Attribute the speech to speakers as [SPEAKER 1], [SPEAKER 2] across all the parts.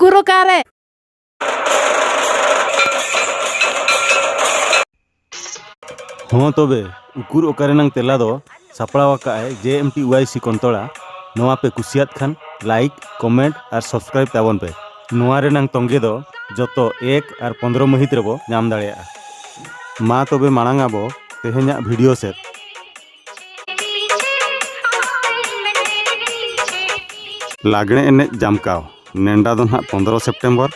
[SPEAKER 1] उकुर ओकारे
[SPEAKER 2] हाँ तबे उकुर ओकारे नंग तेला दो सापड़ाव आकाय JMTYC कंतोड़ा नवा पे कुसियात खान लाइक कमेंट और सब्सक्राइब ताबन पे नवा रे नंग तंगे दो जतो 1 और 15 महित रेबो नाम दाड़ेया मा तबे मांग आबो तेहेन्या वीडियो से लागणे एने जामकाव नेंडा दो ना 15 सितंबर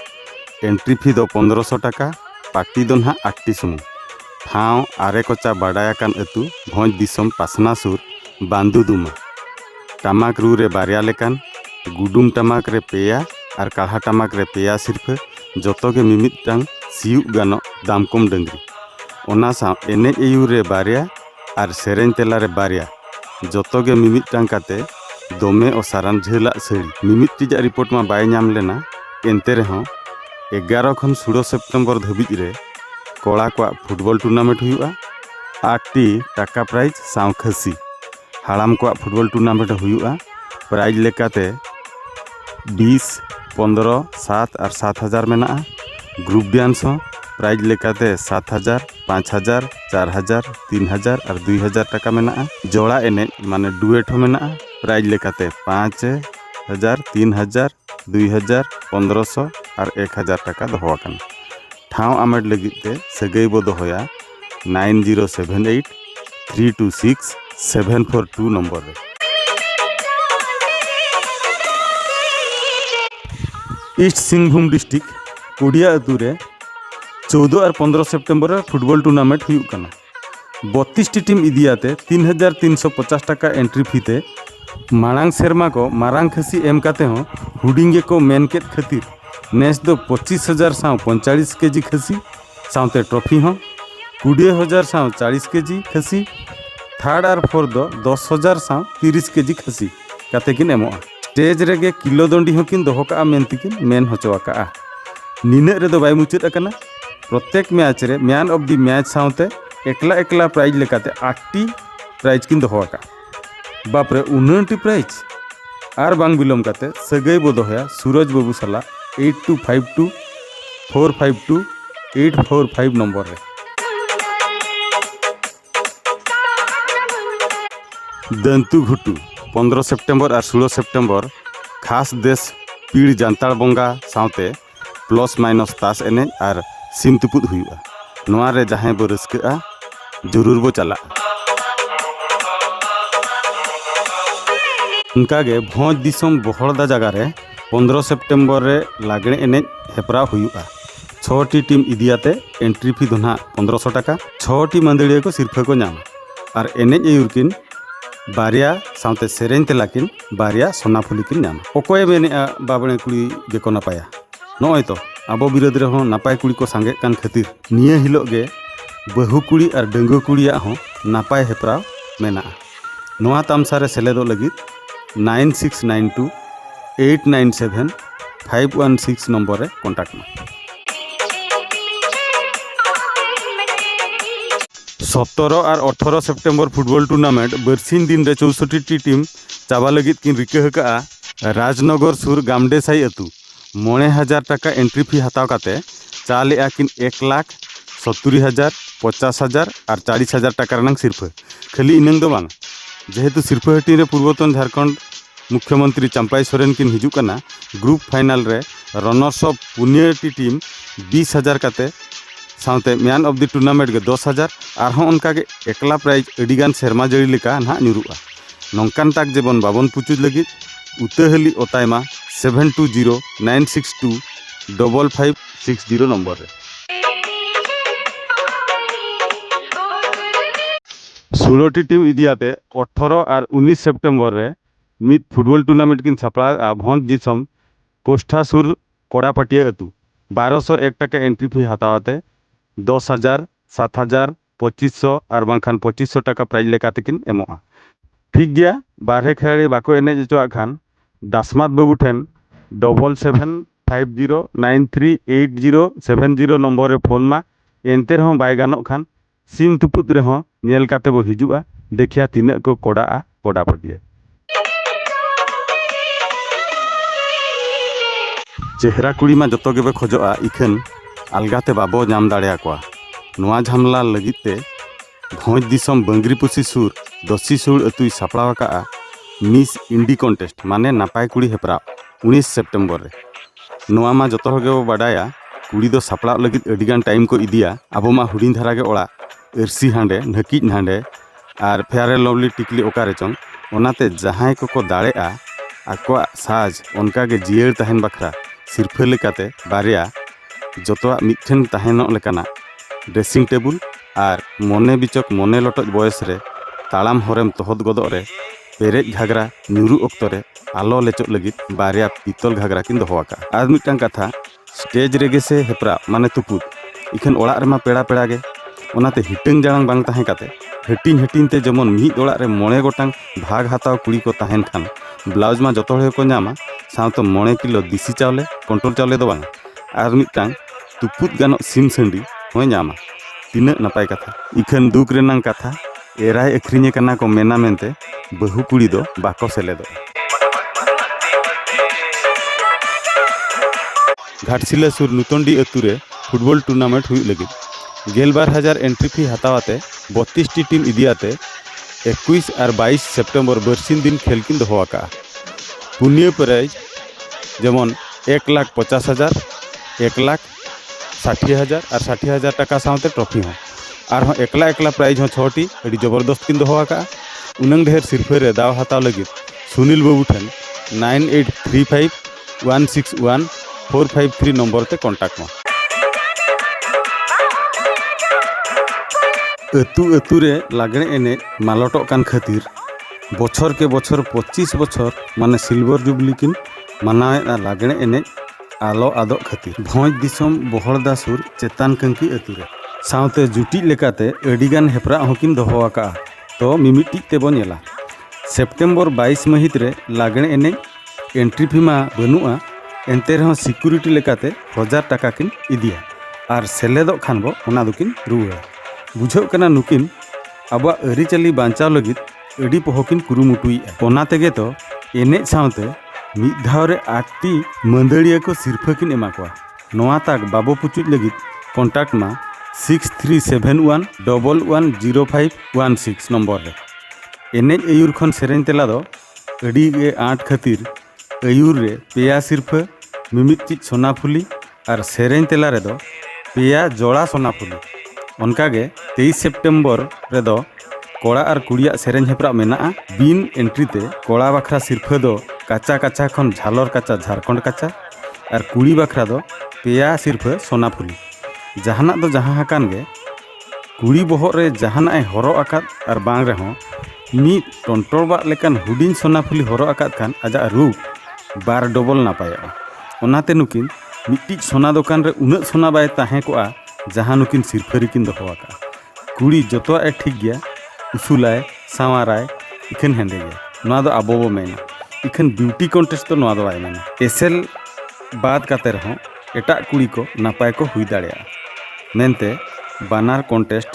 [SPEAKER 2] एंट्री फी दो 1500 टाका पार्टी दो ना 8 सुमु ठाव आरे कोचा बाडायाकान अतु भोज दिसम पासना सुर बांदुदुमा टमाक रू रे बारिया लेकान गुडुम टमाक रे पेया और काढ़ा टमाक रे पेया सिर्फ जोतोगे मिमिटांग सियुग गानो दामकम डंगरी ओना सा एनेज एयू रे बारिया और सेरेन तेला रे बारिया जोतोगे मिमिटांग काते दोमे ओसारान झेला सड़ी मिमिटिजा रिपोर्ट मा बाय नाम लेना एनते रहो 11 खन 16 सितंबर धबिज रे कोड़ा को फुटबॉल टूर्नामेंट हुआ 8टी टाका प्राइज साव खसी हाड़ाम को फुटबॉल टूर्नामेंट हुआ प्राइज लेकाते 20 15 7 और 7000 मेना ग्रुप डांस प्राइज लेकाते 7000 5000 4000 3000 और 2000 टाका मेना जोड़ा एने माने डुएट हो मेना प्राइज लेकाते 5000 3000 2000 1500 और 1000 टाका दोहवाकन ठाव आमेड लगिते सगई बो दोहया 9078 326 742 नंबर रे ईस्ट सिंहभूम डिस्ट्रिक्ट कोडिया अतु रे 14 और 15 सितंबर रे फुटबॉल टूर्नामेंट हुई कना 32 टी टीम इदियाते 3350 टाका एंट्री फीते मांग सेरमा को मारांग खसी एम काते हो हुडिंगे को मेन केत खातिर नेस दो 25,000 साव 45 केजी खसी सावते ट्रॉफी हो 20,000 साव 40 केजी खसी थर्ड और फोर्थ दो 10,000 साव 30 केजी खसी काते किन एमोआ स्टेज रेगे किलो दंडी हो किन दोहो का मेनतिकिन मेन होचवा का निने रे दो बाय मुचाद अकना प्रत्येक मैच रे मैन ऑफ द मैच सावते एकला एकला प्राइज लेकाते 8टी प्राइज किन दोहो का बाप रे 19टी प्राइज और बांग बिलोम काते सगई बो दोहया सूरज बाबू साला 8252 452 845 नंबर रे दंतु घुटू 15 सितंबर और 16 सितंबर खास देश पीड़ जानताड़ बंगा सावते प्लस माइनस तास एने और सिम तुपुद हुआ नोआ रे जहां बो रस्का जरूर बो चला उनकागे भोज दिसम बहड़दा जगह रे 15 सितंबर रे लागणे एने हेपरा हुआ 6टी टीम इदियाते एंट्री फी दोना 1500 टाका 6टी मंदिड़िया को सिरफा को नाम और एने एयुरकिन बारिया सावते सेरेन तेलाकिन बारिया सोनाफुली किन नाम ओकोय मेने बाबणे कुड़ी गेको नापाया नय तो आबो बिरोध रे हो नापाय कुड़ी को सांगे कान खातिर निये हिलो गे बहु कुड़ी और डंगो कुड़िया हो नापाय हेपरा मेना नोआ तामसा रे सेलेदो लगित 9692 897 516 नंबर रे कॉन्टैक्ट में 17 और 18 सितंबर फुटबॉल टूर्नामेंट बरसिन दिन रे 64 टी टीम चाबा लगित किन रिका हका राजनगर सुर गामडेसाई अतु 9000 टाका एंट्री फी हताव काते चाले आकिन 1,70,000 50,000 और 40,000 टाका रनंग सिर्फ खाली इनंग दो बांग जेहेतु सिर्फ हटी रे पूर्वतन झारखंड मुख्यमंत्री चंपाई सोरेन किन हिजुकना ग्रुप फाइनल रे रनर्स ऑफ पुनियाटी टीम 20,000 काते सावते मैन ऑफ द टूर्नामेंट के 10,000 और उनका के एकला प्राइज अडिगान सेरमा जड़ी लेका ना नुरुआ नौकान तक जेबन बाबन पुचुज लगी उतहली ओतायमा 720 962 5560 नंबर रे 16टी टीम इदियाते 18 और 19 सितंबर रे मित फुटबॉल टूर्नामेंट किन छपड़ा भोज जिसम कोष्ठासुर कोड़ापटिया अतु 1201 टाका एंट्री फी हतावाते 10,000 7,000 2500 और बांखान 2500 टाका प्राइज लेकाते किन एमोआ ठीक गया बारहे खेलाड़ी बाको एने जचवा खान दासमात बाबू ठेन 7750938070 नंबर रे फोन मा एनते रहो बाय गानो खान सिम तुपुत रहो नेल काते बो हिजुआ देखिया तिना को कोड़ा पटिया चेहरा कुड़ी मा जतो गेबे खोजोआ इखन अलगाते बाबो नाम दाड़े कोआ नोआ झामला लगिते भोज दिसम बंगरीपुसी सुर दसी सुर अतुई सापड़ा का मिस इंडी कॉन्टेस्ट माने नापाय कुड़ी हेपरा 19 सेप्टेम्बर रे नोआ मा जतो होगे बाडाया कुड़ी दो सापड़ा लगित अडिगान टाइम को इदिया आबो मा हुडिन धारा गे ओड़ा एरसी हांडे नकी हांडे और फेयर एंड लवली टिकली ओकारे चंग ओनाते जहां को दाड़ेआ आको साज उनका गे जियर तहन बखरा सिरफे लेकाते बारिया जतोआ मिठन तहनो लेकाना ड्रेसिंग टेबुल और मने बिचक मने लटज बयस रे तालाम हरेम तहद गदो रे पेरेज घागरा नुरु ऑक्तो रे आलो लेचो लगित बारिया पितल घागरा किन दोहोआका आज मिटन कथा स्टेज रेगे से हेपरा माने तुपुत इखन ओड़ा रे मा पेड़ा पेड़ा गे ओनाते हिटिंग जांग बांग ताहे काते हटिन हटिन ते जेमन मिद ओड़ा रे मोणे गोटांग भाग हाताव कुड़ी को ताहेन खान ब्लाउज मा जतो हळे को नामा सावतो 9 किलो दिसी चावले कंट्रोल चावले दो बांग आर मिटन तुपुत गानो सिम संडी होय नामा तीना नपाय कथा इखन दुख रेनांग कथा एराय अखरिने कना को मेना मेनते बहु कुड़ी दो बाको सेलेदो घाटशिला सुर नुतंडी अतुरे फुटबॉल टूर्नामेंट हुई लगी 12,000 एंट्री फी हतावाते 32 टी टीम इदियाते 21 और 22 सेप्टेम्बर बरसिन दिन खेल किन दोहोआका पुण्य प्राइज जेमन 1,50,000 1,60,000 और 60,000 टाका सावते ट्रॉफी हो और एकला एकला प्राइज हो 6टी अड़ी जबरदस्त किन दोहोआका उनंग ढेर सिरफे रे दाव हताव लगी सुनील बाबू ठन 9835161453 नंबर ते कॉन्टैक्ट मा अतु अतु रे लागणे एने मालटो कान खातिर बछर के बछर 25 बछर माने सिल्वर जुबली किन मनावे लागणे एने आलो आदो खातिर भोज दिसम बहड़दासुर चेतान कंकी अतु रे सावते जुटी लेकाते अडिगान हेपरा होकिन दोहोआका तो मिमिटी तेबो नेला सेप्टेम्बर 22 महित रे लागणे एने एंट्री फी मा बनुआ एंते रह सिक्यूरिटी लेकाते 1000 टाका किन इदिया और सेलेदो खान बो ओना दुकिन रुआ बुझो कना नुकिन आबा अरिचाली बांचाव लगित अडी पहकिन कुरुमुटुई ओना तेगे तो एने सावते मिद धाव रे 8टी मंदड़िया को सिरफा किन एमा कोआ नोआ ताक बाबो पुचुज लगित कॉन्टैक्ट मा 6371110516 नंबर रे एने अयुर खन सेरेन तेला दो अडी गे आठ खातिर अयुर रे पेया सिरफा मिमिति सोनाफुली और सेरेन तेला रे दो पेया जोड़ा सोनाफुली उनका गे 23 सेप्टेम्बर रे दो कोड़ा और कुड़िया सेरेन हेपरा मेना बिन एंट्री ते कोड़ा बखरा सिरफा दो काचा काचा खन झालर काचा झारखंड काचा और कुड़ी बखरा दो पेया सिरफा सोनाफुली जहाना दो जहाँ हकान गे कुड़ी बोहर रे जहाना हरो आकाद और बांग रे हो मी टंटोरबा लेकान हुडिन सोनाफुली हरो आकाद खान आजा रूप बार डबल नापाया ओनाते नुकिन मिट्टी सोना दुकान रे उना सोना बाय ताहे कोआ जहाँ नुकिन सिरफारी किन दोहोआका कुड़ी जतोआ ए ठीक गया उसूलाय सावाराय इखन हेंदे गया नोआ दो आबो बो मेना इखन ब्यूटी कॉन्टेस्ट तो नोआ दो आय मेना एसएल बाद काते रहो एटा कुड़ी को नापाय को हुई दाड़ेया मेनते बानार कॉन्टेस्ट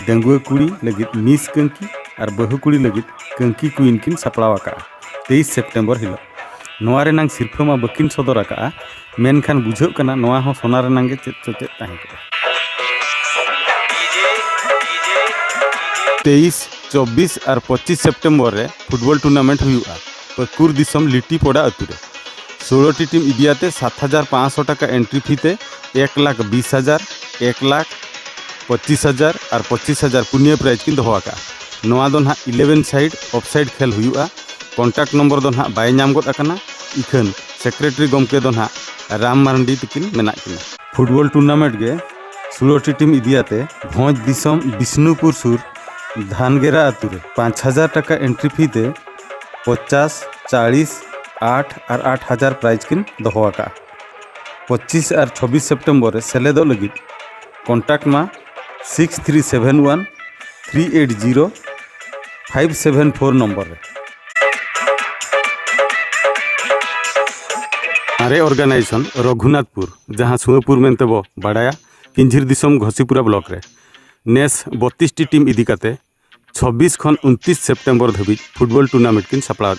[SPEAKER 2] डंगुआ कुड़ी लगित मिस कंकी और बहु कुड़ी लगित कंकी क्वीन किन सापड़ावाका 23 सेप्टेम्बर हिलो नोआ रेनांग सिरफा मा बकिन सदराका मेनखान बुझो कना नोआ हो सोना रेनांगे चेत ताहे 23, 24 और 25 सेप्टेम्बर रे फुटबॉल टूर्नामेंट हुआ पकुर दिसम लिट्टीपोड़ा अतुरे 16टी टीम इदियाते 7,500 टाका एंट्री फी ते 1,20,000 1,25,000 और 25,000 पुण्य प्राइज किन दोहोआका नोआ दो ना 11 साइड ऑफसाइड खेल हुआ कॉन्टैक्ट नंबर दो ना बाय नाम गद अकाना इखन सेक्रेटरी गमके दो ना राम मारंडी तकिन मेना किना फुटबॉल टूर्नामेंट गे 16टी टीम इदियाते भोज दिसम विष्णुपुर सुर धानगेरा अतुरे 5,000 टाका एंट्री फी ते 50, 40, 8 और 8,000 प्राइज किन दोहोआका 25 और 26 सेप्टेम्बर रे सेलेदो लगित कॉन्टैक्ट मा 6371 380 574 नंबर रे मारे ऑर्गेनाइजेशन रघुनाथपुर जहाँ सुएपुर मेनते बो बाड़ाया किंझिर दिसम घसीपुरा ब्लॉक रे नेस 32टी टीम इदी काते 26 खन 29 सेप्टेम्बर धाबी फुटबॉल टूर्नामेंट किन सापड़ा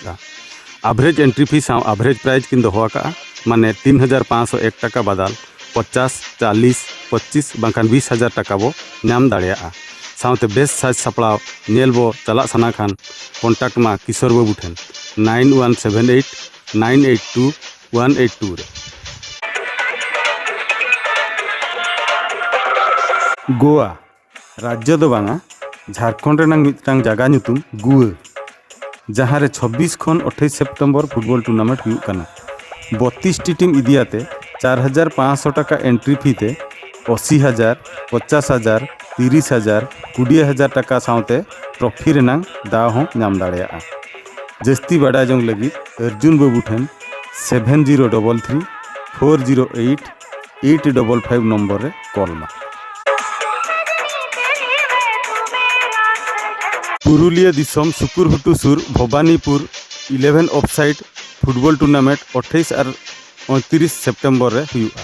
[SPEAKER 2] एवरेज एंट्री फी साव एवरेज प्राइज किन दोहोआका माने 3501 टाका बदल 50, 40, 25 बांखान 20,000 टाका बो नाम दाड़ेया साउते बेस साज सपड़ाव नेल बो चला सना खान कॉन्टैक्ट मा किशोर बाबू ठेन 9178 982 182 रे। गोवा राज्य दो बांगा झारखंड रेनांग मिदटांग जागा नुतुम गुआ जहाँ रे 26 खन 28 सितंबर फुटबॉल टूर्नामेंट हुई कना 32 टी टीम इदियाते 4,500 टाका एंट्री फी ते 80,000 50,000 30,000 20,000 टाका साउते ट्रॉफी रेनांग दाव हों नाम दाड़ेया जस्ती बड़ा जोंग लगी अर्जुन बाबू ठेन 7033 408 855 नंबर रे कॉल मा। पुरुलिया दिसम सुकुरहुटु सुर भवानीपुर 11 ऑफसाइड फुटबॉल टूर्नामेंट 28 और 29 सितंबर रे हुआ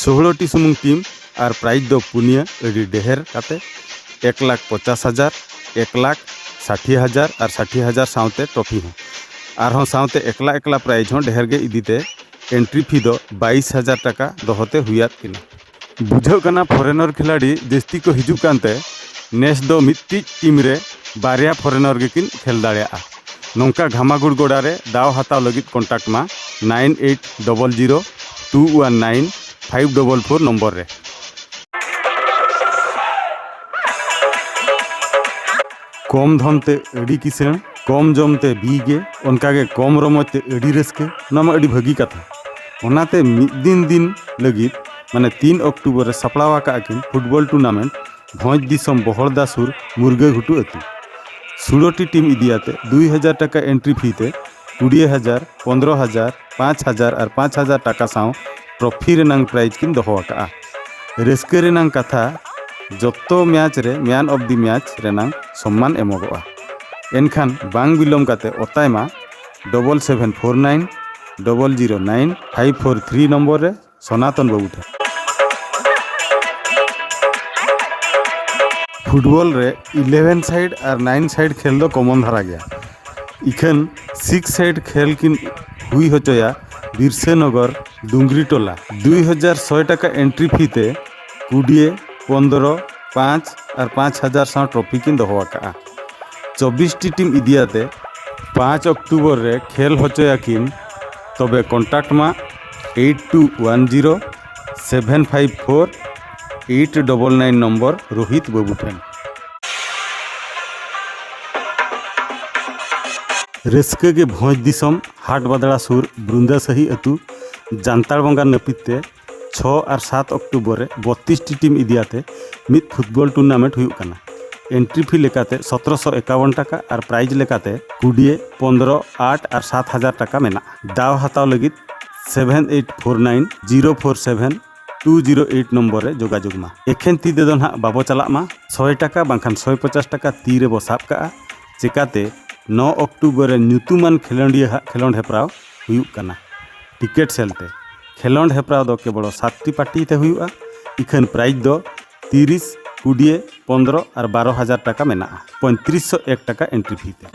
[SPEAKER 2] 16 टी सुमुंग टीम और प्राइज दो पुनिया अड़ी ढेर काते 1,50,000 1,60,000 और 60,000 साउते ट्रॉफी हो और हों साउते एकला एकला प्राइज हों ढेर गे इदीते एंट्री फी दो 22,000 टाका दोहते हुआ किना बुझाव कना फॉरेनर खिलाड़ी जस्ती को हिजू कानते नेस दो मिट्टी टीम रे बारिया फॉरेनर गे किन खेल दाड़ेया नौका घामागुड़ गोड़ा रे दाव हाताव लगित कॉन्टैक्ट मा 9800 219 544 नंबर रे। कम धमते अड़ी किसण कम जमते बीगे उनकागे कम रमते अड़ी रस्के नामा अड़ी भगी कथा ओनाते मिद दिन लगित माने 3 अक्टूबर रे सपड़ावा काकिन फुटबॉल टूर्नामेंट भोज दिसम बहड़दासुर मुर्गे घुटू अतु 16 टीम इदियाते 2,000 टाका एंट्री फी ते 20,000 15,000 5,000 और 5,000 टाका साव ट्रॉफी रेनांग प्राइज किन दोहका रस्के रेनांग कथा जत्तो मैच रे मैन ऑफ द मैच रेनांग सम्मान एमोगोआ एनखान बांग बिलम काते ओतायमा 7749 009 543 नंबर रे सनातन बाबू ठे। फुटबॉल रे 11 साइड और 9 साइड खेल दो कॉमन धारा गया इखन 6 साइड खेल किन हुई होचया बिरसेनगर डुंगरी टोला 2,100 टाका एंट्री फी ते 20 15 5 और 5,000 सा ट्रॉफी किन दोहका 24 टी टीम इदियाते 5 अक्टूबर रे खेल होचया किन तबे कॉन्टैक्ट मा 8210 754 899 नंबर रोहित बाबू ठेन। रस्के के भोज दिसम हाट बदड़ा सुर ब्रुंदा सही अतु जानतार बंगा नपिते 6 और 7 अक्टूबर 32 टी टीम इदियाते मिद फुटबॉल टूर्नामेंट हुई कना एंट्री फी लेकाते 1751 टाका और प्राइज लेकाते 20 15 8 और 7,000 टाका मेना दाव हाताव लगित 7849 047 208 नंबर रे जोगाजोग मा एखेन ती दे दोन बाबो चलाक मा 100 टाका बांखान 150 टाका ती रे बो साब का चिकाते 9 अक्टूबर ᱧᱩᱛᱩᱢᱟᱱ खेलोंडिया खेलोंड हेप्राव हुई कना टिकेट सेलते खेलोंड हेप्राव दो केवल 7 टी पार्टी ते हुआ इखन प्राइज दो 30 20 15 और 12,000 टाका मेना 3501 टाका एंट्री फी ते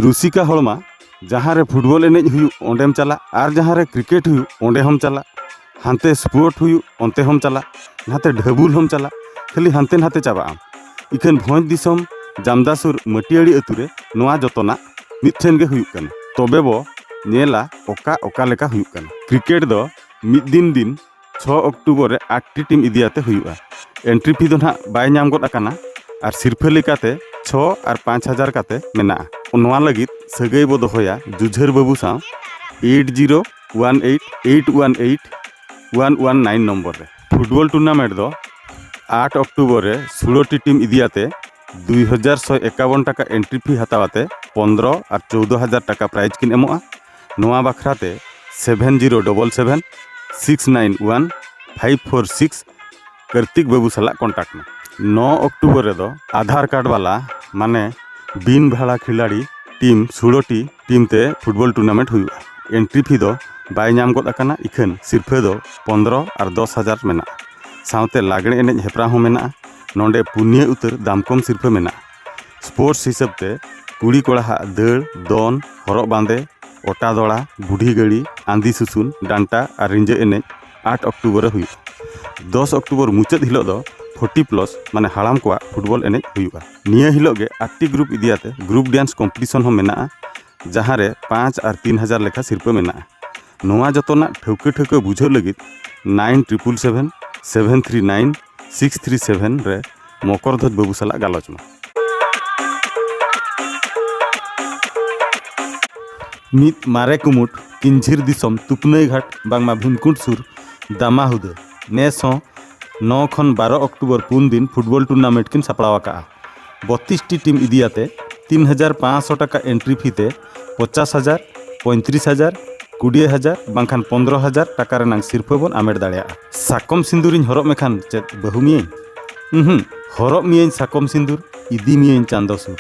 [SPEAKER 2] रुसिका हड़मा जहाँ रे फुटबॉल एनेज हुई ओंडेम चला और जहाँ रे क्रिकेट हुई ओंडे हम चला हानते स्पोर्ट हुई ओंते हम चला नाते ढबुल हम चला खाली हानते नाते चाबा इखन भोज दिसम जामदासुर मटियाड़ी अतुरे नोआ जतना मिथेन गे हुई कना तबे बो नेला ओका ओका लेका हुई कना क्रिकेट दो मिद दिन 6 अक्टूबर 8 टी टीम इदियाते हुआ एंट्री फी दो ना बाय नाम गोद अकाना और सिरफे लेकाते 6 और 5,000 काते मेना नोआ लगित सगई बो दोहया जुझर बाबू सा 8018 818 119 नंबर रे फुटबॉल टूर्नामेंट दो 8 अक्टूबर 16 टी टीम इदियाते 2,151 टाका एंट्री फी हतावाते 15 और 14,000 टाका प्राइज किन एमोआ नोआ बखराते 7077 691 546 कार्तिक बाबू सला कॉन्टैक्ट में 9 अक्टूबर रे दो आधार कार्ड वाला माने बिन भाड़ा खिलाड़ी टीम 16 टी टीम ते फुटबॉल टूर्नामेंट हुआ एंट्री फी दो बाय नाम गोद अकाना इखन सिरफे दो 15 और 10,000 मेना साउते लागणे एनेज हेप्रा हो मेना नोंडे पुनिया उतर दाम कम सिरफे मेना स्पोर्ट्स हिसाब ते कुड़ी कोड़ा दड़ दन हरक बांदे ओटा दौड़ा बुढ़ी गड़ी आंधी सुसुन डांटा और रिंजा एने 8 अक्टूबर हुई 10 अक्टूबर मुचाद हिलो दो 40+ माने हाड़ाम को फुटबॉल एने हुआ निया हिलो गे 8 ग्रुप इदियाते ग्रुप डांस कम्पिटिशन हो मेना जहाँ रे 5 और 3000 लेखा सिरपा मेना नोआ जतना ठौके ठौके बुझो लगी 9777 739 637 रे मकरध्वज बाबू साला गालोच में मित मारे कुमुट किंझिर दिसम तुपनई घाट बांगमा भीमकुंड सुर दामाहुदे नेस 9 खन 12 अक्टूबर 3 दिन फुटबॉल टूर्नामेंट किन सापड़ावा का 32 टी टीम इदियाते 3500 टका एंट्री फीते 50,000 35,000 20,000 बांखान 15,000 टका रेनांग सिरफा बन आमेट दाड़िया साकम सिंदूरिन हरब मेखान चेत बहु मियें हरब मियें साकम सिंदूर इदी मियें चांदोसुर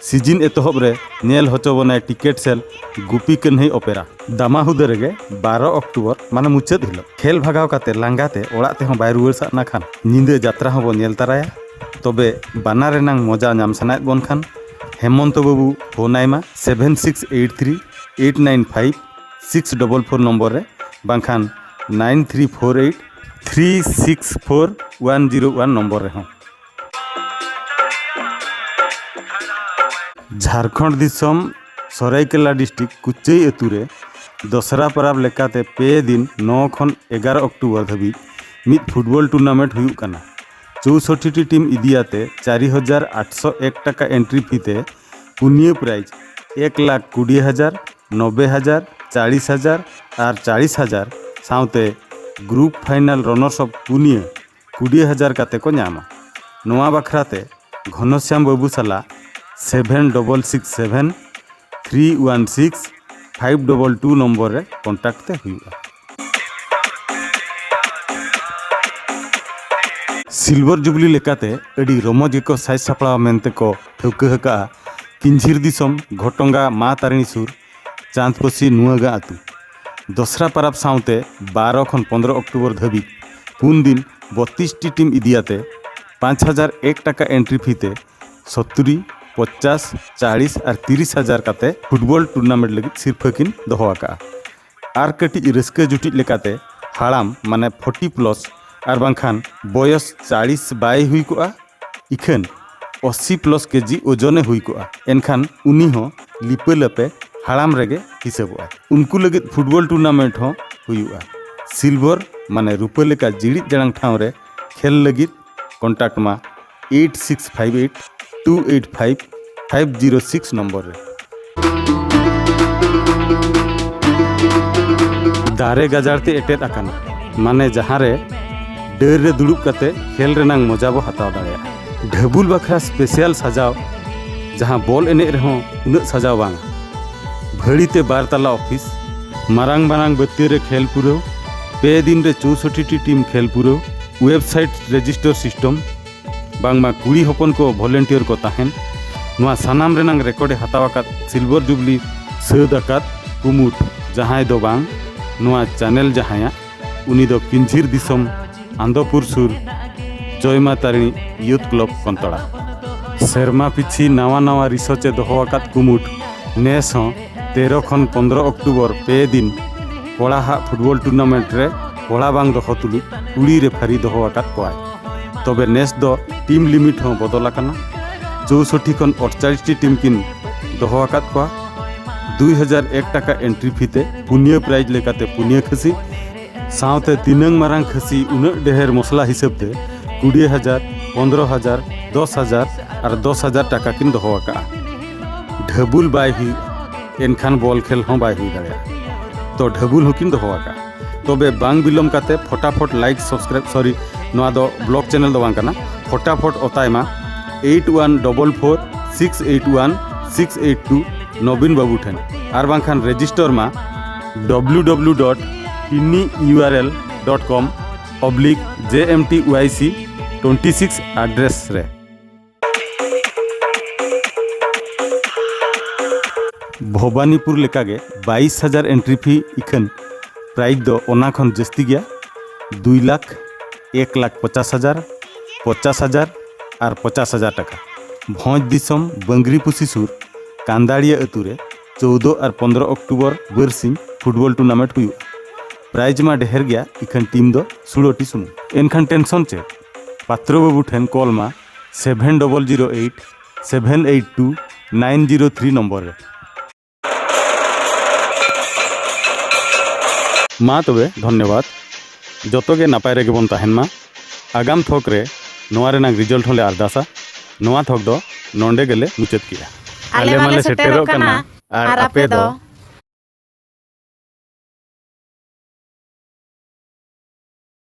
[SPEAKER 2] सीजन एतहब रे नेल होचो बनाए टिकेट सेल गुपी कन्हई ओपेरा दामाहुदे रेगे 12 अक्टूबर माने मुचाद हिलो खेल भागाव काते लांगाते ओड़ाते हो बाय रुवार साना खान निंदे जात्रा हो नेल तराया तबे बाना रेनांग मजा नाम सनायत बन खान हेमंत बाबू फोनाइमा 7683 895 644 नंबर रे बांखान 9348 364 101 नंबर रे हो झारखंड दिसम सरायकेला डिस्ट्रिक्ट कुचई अतुरे दसरा पराब लेकाते पे दिन 9 खन 11 अक्टूबर धाबी मिद फुटबॉल टूर्नामेंट हुई काना 64 टी टीम इदियाते 4,801 टका एंट्री फीते पुनिया प्राइज 1,20,000 90,000 40,000 और 40,000 साउते ग्रुप फाइनल रनर्स अप पुनिया 20,000 काते को नामा नोआ बखराते घनश्याम बाबू साला 7667 316 522 नंबर रे कांटेक्ट ते हुआ सिल्वर जुबली लेकाते अड़ी रमज को साइज सापड़ा मेनते को ठौका हका किंझिर दिसम घोटंगा मा तारिणी सुर चांदपसी नुआगा आतु दसरा पराब साउते 12 खन 15 अक्टूबर धाबी 3 दिन 32 टी टीम इदियाते 5,001 टका एंट्री फीते 70 50 40 और 30,000 काते फुटबॉल टूर्नामेंट लगी सिरफा किन दोहका और कटी रस्क जुटी लेकाते हाड़ाम माने 40+ और बांखान बयस 40 बाय हुई को इखन 80+ केजी ओजने हुई को एनखान उनी हो लिपे हाड़ाम रेगे हिसाबों उनको लगे फुटबॉल टूर्नामेंट हो हुआ सिल्वर माने रुपे लेका जिड़ी जड़ांग ठाव रे खेल लगी कॉन्टैक्ट मा 8658 285 506 नंबर रे दारे गजारते एटेद आकाना माने जहाँ रे डर रे दुड़ुब काते खेल रेनांग मजा बो हताव दाड़ेया ढबुल बखरा स्पेशल सजाव जहाँ बॉल एने रहो उन सजाव बांग भड़ीते 12 तला ऑफिस मारांग बारांग बत्ती रे खेल पुरो पे दिन रे 64 टी टीम खेल पुरो वेबसाइट रजिस्टर सिस्टम बांगमा कुड़ी हपन को वॉलंटियर को ताहेन नोआ सानाम रेनांग रेकॉर्ड हतावाकात सिल्वर जुबली सदाकात कुमुट जहां दो बांग नोआ चैनल जहां उनी दो किंझिर दिसम आंदोपुर सुर जयमा तारिणी यूथ क्लब कंतड़ा सेरमा पिछी नवा नवा रिसर्चे दोहवाकात कुमुट नेस 13 खन 15 अक्टूबर पे दिन कोड़ा फुटबॉल टूर्नामेंट रे कोड़ा बांग दोह तुलु कुड़ी रेफारी दोहवाकात कोआय तबे नेस दो टीम लिमिट हो बदल आकाना 64 खन 48 टी टीम किन दोहवाकात कोआ 2,001 टका एंट्री फीते पुनिया प्राइज लेकाते पुनिया खसी साउते तीनंग मारांग खसी उन ढेर मसला हिसाब ते 20,000 15,000 10,000 और 10,000 टका किन दोहवाका ढबुल बाय हुई एनखान बॉल खेल हो बाय हुई दाड़िया तो ढबुल होकिन दोहवाका तबे बांग बिलम काते फटाफट लाइक सब्सक्राइब सॉरी नोआ दो ब्लॉग चैनल दो बांग काना फटाफट ओतायमा 8144 681 682 नवीन बाबू ठेन और बांखान रजिस्टर मा www.tinnyurl.com/jmtyc26 एड्रेस रे भवानीपुर लेकागे 22,000 एंट्री फी इखन प्राइज दो ओना खन जस्ती गया 2 लाख 1,50,000 50,000 और 50,000 टका भोज दिसम बंगरी पुसी सुर कांदाड़िया अतु रे 14 और 15 अक्टूबर बरसिंग फुटबॉल टूर्नामेंट हुई प्राइज मा ढेर गया इखन टीम दो 16 सुमुंग एनखान टेंशन चे पात्र बाबू ठेन कॉल मा 7008 782 903 नंबर रे मा तबे धन्यवाद जतो गे नापाय रे गेबन ताहेन मा आगाम थोक रे नोआ रेना रिजल्ट होले अरदासा नोआ थोक दो नोंडे गेले मुचेत किया
[SPEAKER 1] आले माले सेटेरो कना आर आपे दो